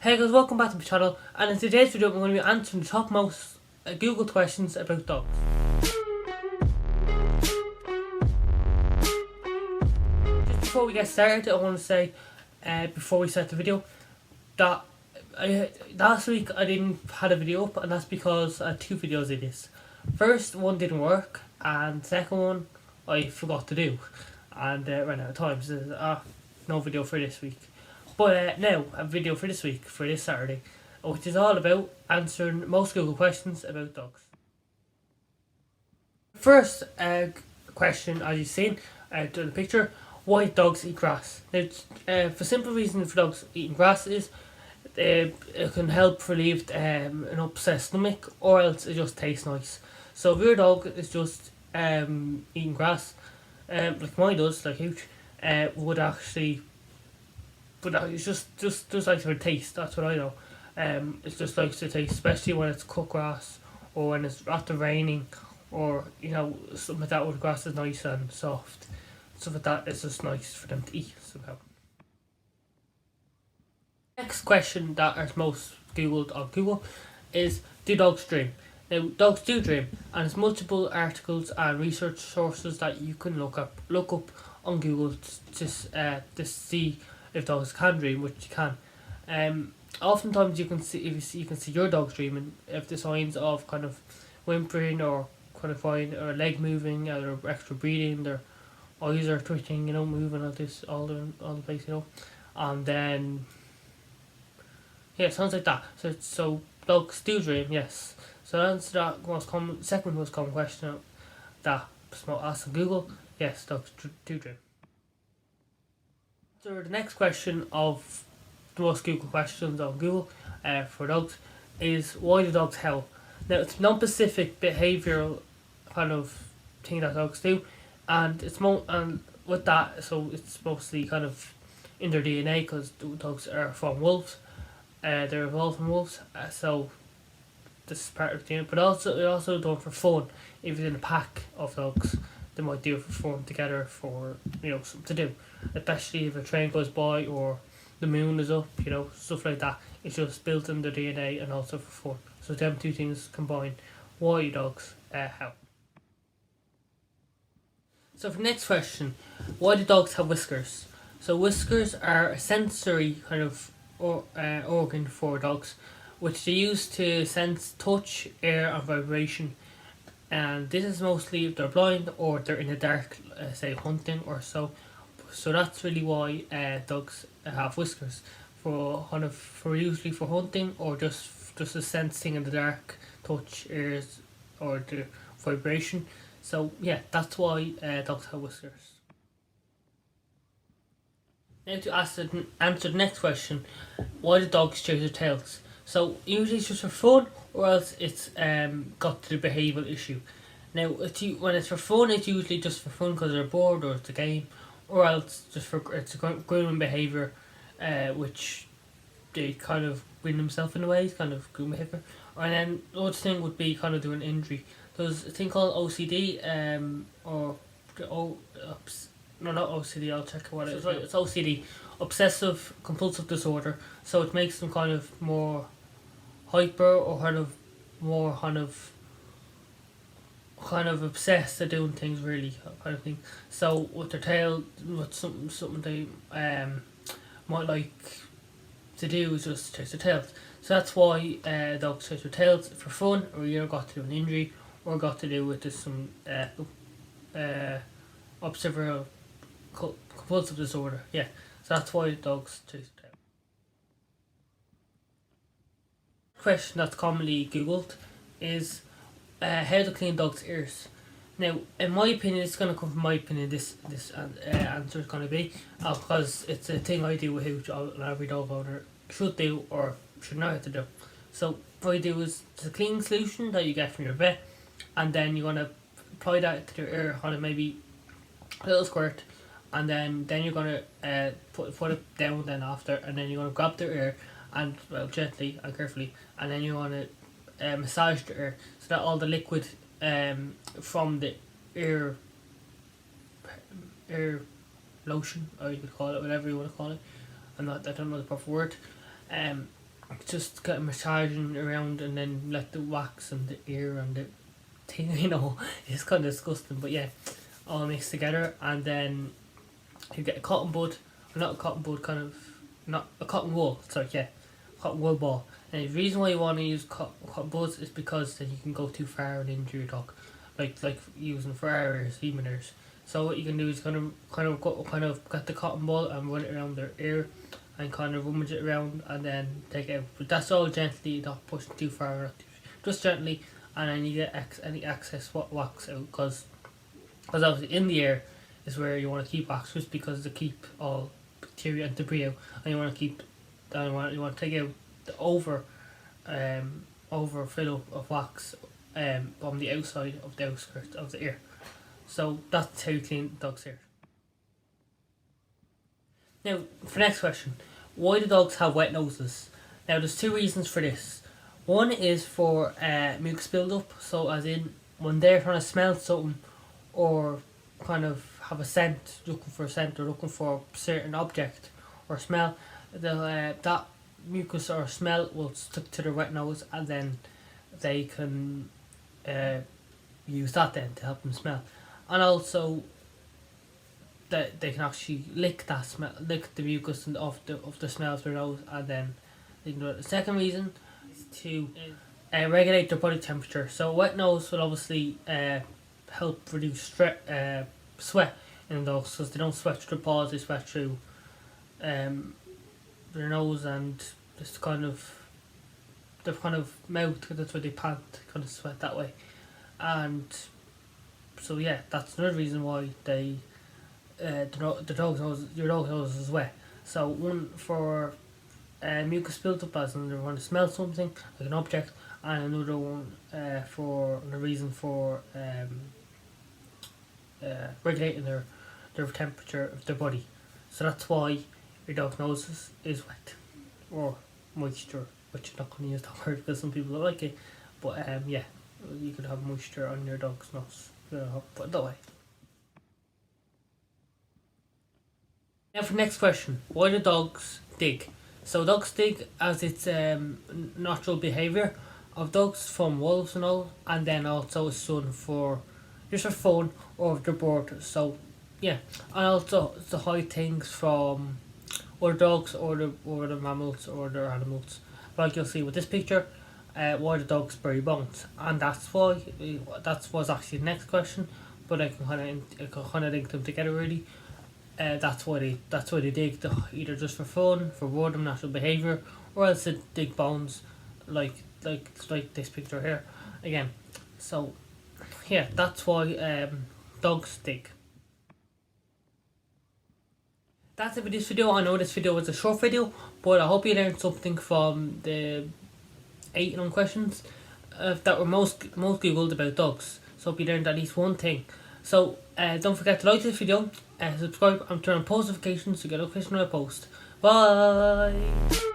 Hey guys, welcome back to my channel, and in today's video I'm going to be answering the top most Googled questions about dogs. Just before we get started, I want to say, before we start the video, that last week I didn't had a video up, and that's because I had two videos of this. First one didn't work, and second one I forgot to do, and ran out of time, so no video for this week. But now, a video for this week, for this Saturday, which is all about answering most Google questions about dogs. First question, as you've seen in the picture, why dogs eat grass. Now, for simple reason for dogs eating grass is it can help relieve an upset stomach, or else it just tastes nice. So if your dog is just eating grass, like mine does, like huge, would actually. But it's just like for taste. That's what I know. It's just like to taste, especially when it's cut grass or when it's after raining, or something like that where the grass is nice and soft. Stuff like that is just nice for them to eat somehow. Next question that is most googled on Google is, do dogs dream? Now, dogs do dream, and there's multiple articles and research sources that you can look up on Google to see if dogs can dream, which you can. Oftentimes you can see your dog's dreaming if the signs of kind of whimpering or kind of or leg moving or extra breathing, their eyes are twitching, moving all the place, and then sounds like that. So dogs do dream, yes. So to answer that second most common question that asked on Google, yes, dogs do dream. So the next question of the most Google questions on Google for dogs is, why do dogs howl? Now, it's non-specific behavioural kind of thing that dogs do, and with that, so it's mostly kind of in their DNA, because dogs are from wolves. They're evolved from wolves, so this is part of the DNA. But they're also done for fun. If it's in a pack of dogs, they might do it for fun together, for something to do, especially if a train goes by or the moon is up, stuff like that. It's just built in their DNA and also for fun. So them two things combined, why dogs howl. So for the next question, why do dogs have whiskers? So whiskers are a sensory kind of organ for dogs, which they use to sense touch, air and vibration. And this is mostly if they're blind or they're in the dark, say hunting or so. So that's really why dogs have whiskers, for usually for hunting, or just a sensing in the dark, touch, ears, or the vibration. So yeah, that's why dogs have whiskers. Now to answer the next question, why do dogs chase their tails? So usually it's just for fun, or else it's got to the behavioural issue. Now, when it's for fun, it's usually just for fun because they're bored, or it's a game, or else it's a grooming behaviour, which they kind of win themselves in a way. It's kind of grooming behaviour. And then the other thing would be kind of doing injury. There's a thing called OCD, no, not OCD. I'll check what it is. It's OCD, obsessive compulsive disorder. So it makes them kind of more hyper, or kind of obsessed at doing things, really, kind of thing. So with their tail, with something they might like to do is just chase their tails. So that's why dogs chase their tails for fun, or either got to do an injury, or got to do with just some obsessive compulsive disorder. Yeah, so that's why dogs chase their tail. Question that's commonly googled is, how to clean dogs' ears. Now, in my opinion, it's going to come from my opinion. This answer is going to be because it's a thing I do with Hooch, and every dog owner should do or should know how to do. So what I do is, it's a cleaning solution that you get from your vet, and then you're going to apply that to their ear on maybe a little squirt, and then you're going to put it down then after, and then you're going to grab their ear and gently and carefully, and then you're going to massage the ear so that all the liquid from the ear lotion, or you could call it whatever you want to call it. I don't know the proper word. just get massaging around and then let the wax and the ear and the thing, it's kind of disgusting. But yeah, all mixed together, and then you get a cotton bud, or not a cotton bud, kind of, not a cotton wool. Sorry, yeah, cotton wool ball. And the reason why you want to use cotton buds is because then you can go too far and injure your dog, like using for ears, human ears. So what you can do is kind of get the cotton ball and run it around their ear, and kind of rummage it around and then take it out. But that's all gently, not pushing too far, just gently, and then you get any excess wax out, because obviously in the ear is where you want to keep wax, just because to keep all bacteria and debris out, and you want to keep, you want to take out the overfill of wax on the outside of the outskirts of the ear. So that's how you clean the dog's ear. Now, for the next question, why do dogs have wet noses? Now, there's two reasons for this. One is for mucus build-up, so as in when they're trying to smell something or kind of have a scent, looking for a scent or looking for a certain object or smell, that mucus or smell will stick to their wet nose, and then they can use that then to help them smell. And also that they can actually lick the mucus of the smell of their nose, and then they can do it. The second reason is to regulate their body temperature. So wet nose will obviously help reduce sweat in dogs, because they don't sweat through their paws, they sweat through their nose and just their kind of mouth, because that's where they pant, kind of sweat that way. And so yeah, that's another reason why they your dog's nose is wet. So one for mucus build-up, as in they want to smell something like an object, and another one for the reason for regulating their temperature of their body. So that's why your dog's nose is wet, or moisture, which I'm not going to use that word because some people don't like it. But yeah, you could have moisture on your dog's nose. Put it that way. Now for the next question, why do dogs dig? So dogs dig as it's natural behaviour of dogs, from wolves and all, and then also it's done for just for fun or if they're bored. So yeah, and also to hide things from other dogs or the mammals or their animals. Like you'll see with this picture, why the dogs bury bones, and that's why that was actually the next question, but I can kind of link them together really. That's why they dig, either just for fun, for boredom, natural behaviour, or else they dig bones, like this picture here again. So yeah, that's why dogs dig. That's it for this video. I know this video was a short video, but I hope you learned something from the 8 known questions that were most googled about dogs. So hope you learned at least one thing. So don't forget to like this video, subscribe and turn on post notifications to get notification when I post. Bye!